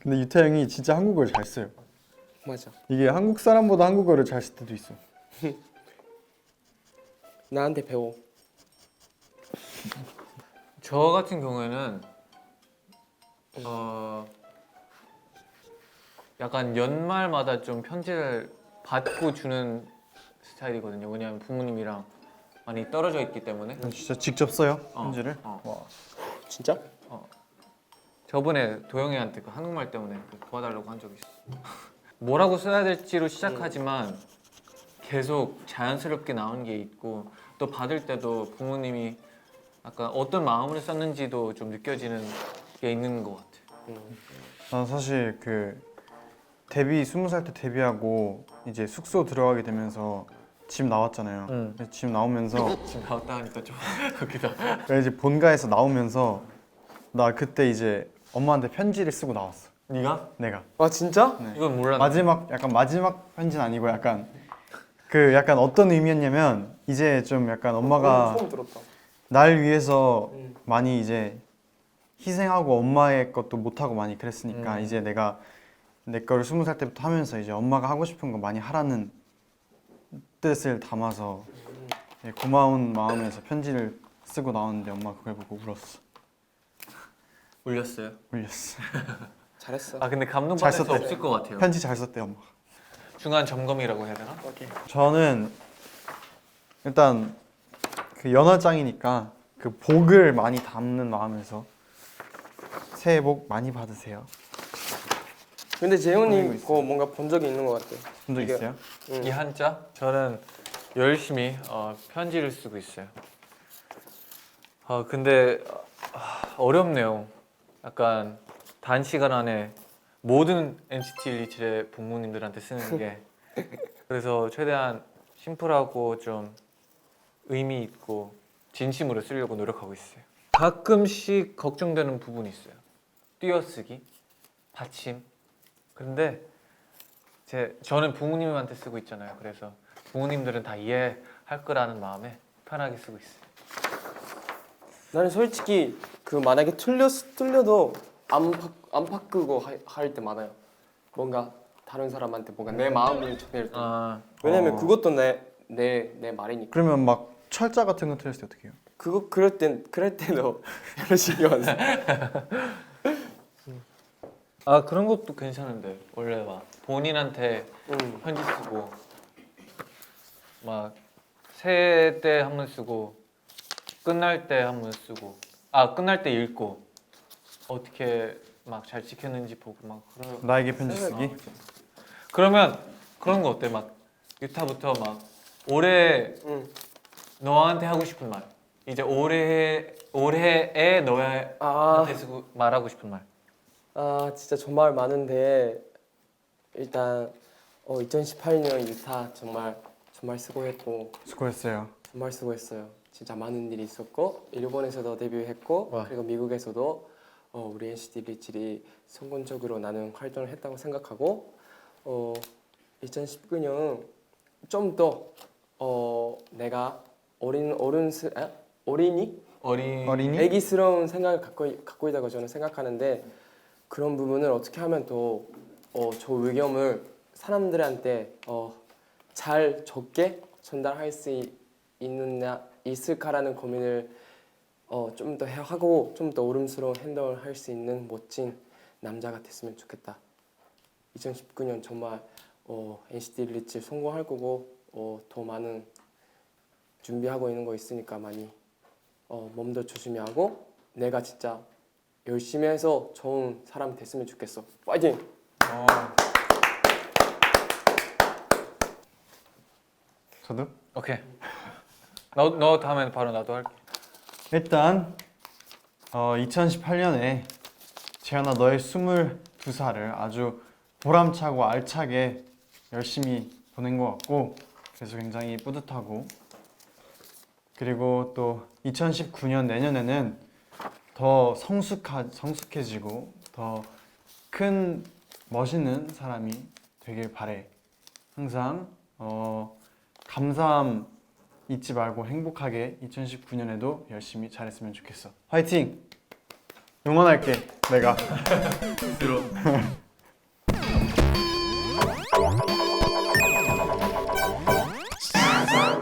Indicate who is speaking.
Speaker 1: 근데 유타 형이 진짜 한국어를 잘 써요.
Speaker 2: 맞아.
Speaker 1: 이게 한국 사람보다 한국어를 잘 쓸 때도 있어.
Speaker 2: 나한테 배워.
Speaker 3: 저 같은 경우에는 약간 연말마다 좀 편지를 받고 주는 스타일이거든요. 왜냐하면 부모님이랑 많이 떨어져 있기 때문에.
Speaker 1: 진짜 직접 써요 편지를? 와.
Speaker 2: 진짜?
Speaker 3: 저번에 도영이한테 그 한국말 때문에 도와달라고 한 적이 있어. 뭐라고 써야 될지로 시작하지만 계속 자연스럽게 나오는 게 있고 또 받을 때도 부모님이 약간 어떤 마음으로 썼는지도 좀 느껴지는 게 있는 것 같아.
Speaker 1: 난 사실 그 데뷔 20살 때 데뷔하고 이제 숙소 들어가게 되면서 집 나왔잖아요. 그래서 집 나오면서
Speaker 3: 지금 나왔다 하니까 좀 웃기다.
Speaker 1: 그래서 이제 본가에서 나오면서 나 그때 이제 엄마한테 편지를 쓰고 나왔어.
Speaker 3: 네가?
Speaker 1: 내가.
Speaker 2: 아 진짜?
Speaker 3: 이건 몰랐네.
Speaker 1: 마지막 편지는 아니고 약간 그 약간 어떤 의미였냐면 이제 좀 약간 엄마가
Speaker 2: 처음 들었다.
Speaker 1: 날 위해서 많이 이제 희생하고 엄마의 것도 못하고 많이 그랬으니까 이제 내가 내 거를 20살 때부터 하면서 이제 엄마가 하고 싶은 거 많이 하라는 뜻을 담아서 고마운 마음에서 편지를 쓰고 나왔는데 엄마가 그걸 보고 울었어.
Speaker 3: 울렸어요?
Speaker 1: 울렸어.
Speaker 2: 잘했어.
Speaker 3: 아 근데
Speaker 1: 잘
Speaker 3: 감동받을 수
Speaker 1: 썼대.
Speaker 3: 없을 것 같아요.
Speaker 1: 편지 잘 썼대 엄마.
Speaker 3: 중간 점검이라고 해야 되나?
Speaker 1: 저는 일단 그 연화장이니까 그 복을 많이 담는 마음에서 새해 복 많이 받으세요.
Speaker 2: 근데
Speaker 1: 보내고
Speaker 2: 재훈이
Speaker 1: 있어요.
Speaker 2: 그거 뭔가 본 적이 있는 것 같아.
Speaker 1: 본 적
Speaker 2: 이게-
Speaker 1: 있어요?
Speaker 3: 이 한자? 저는 열심히 편지를 쓰고 있어요. 근데 어렵네요. 약간 단시간 안에 모든 NCT 127의 부모님들한테 쓰는 게 그래서 최대한 심플하고 좀 의미 있고 진심으로 쓰려고 노력하고 있어요. 가끔씩 걱정되는 부분이 있어요. 띄어쓰기, 받침. 근데 저는 부모님한테 쓰고 있잖아요. 그래서 부모님들은 다 이해할 거라는 마음에 편하게 쓰고 있어요.
Speaker 2: 나는 솔직히 그 만약에 틀려도 안 바꾸고 할 때 많아요. 뭔가 다른 사람한테 뭔가 내 마음을 전할 때. 왜냐면 그것도 내 말이니까.
Speaker 1: 그러면 막 철자 같은 거 틀렸을 때 어떻게 해요?
Speaker 2: 그거 그럴 때도 별로 신경 안 써.
Speaker 3: 그런 것도 괜찮은데 원래 막 본인한테 편지 쓰고 막 새해 때 한 번 쓰고 끝날 때 한 번 쓰고 끝날 때 읽고 어떻게 막 잘 지켰는지 보고 막 그래요.
Speaker 1: 나에게 편지 쓰기?
Speaker 3: 그러면 그런 거 어때? 막 유타부터 막 올해 너한테 하고 싶은 말 이제 올해에 너한테 쓰고 말하고 싶은 말.
Speaker 2: 진짜 정말 많은데 일단 2018년 유타 정말 수고했고
Speaker 1: 수고했어요.
Speaker 2: 정말 수고했어요. 진짜 많은 일이 있었고 일본에서도 데뷔했고 그리고 미국에서도 우리 NCT 127이 성공적으로 나는 활동을 했다고 생각하고 2019년 좀 더 내가 어린이?
Speaker 1: 어린이?
Speaker 2: 애기스러운 생각을 갖고 있다고 저는 생각하는데 그런 부분을 어떻게 하면 또 저 의견을 사람들한테 잘 적게 전달할 수 있을까라는 고민을 좀 더 하고 좀 더 오름스러운 행동을 할 수 있는 멋진 남자가 됐으면 좋겠다. 2019년 정말 NCT 127 성공할 거고 더 많은 준비하고 있는 거 있으니까 많이 몸도 조심히 하고 내가 진짜 열심히 해서 좋은 사람 됐으면 좋겠어. 파이팅!
Speaker 1: 저도?
Speaker 3: 오케이. 너 다음에 바로 나도 할게.
Speaker 1: 일단 2018년에 재현아 너의 22살을 아주 보람차고 알차게 열심히 보낸 것 같고 그래서 굉장히 뿌듯하고 그리고 또 2019년 내년에는 더 성숙해지고 더 큰 멋있는 사람이 되길 바래. 항상 감사함 잊지 말고 행복하게 2019년에도 열심히 잘했으면 좋겠어. 화이팅! 응원할게 내가.
Speaker 4: 들어.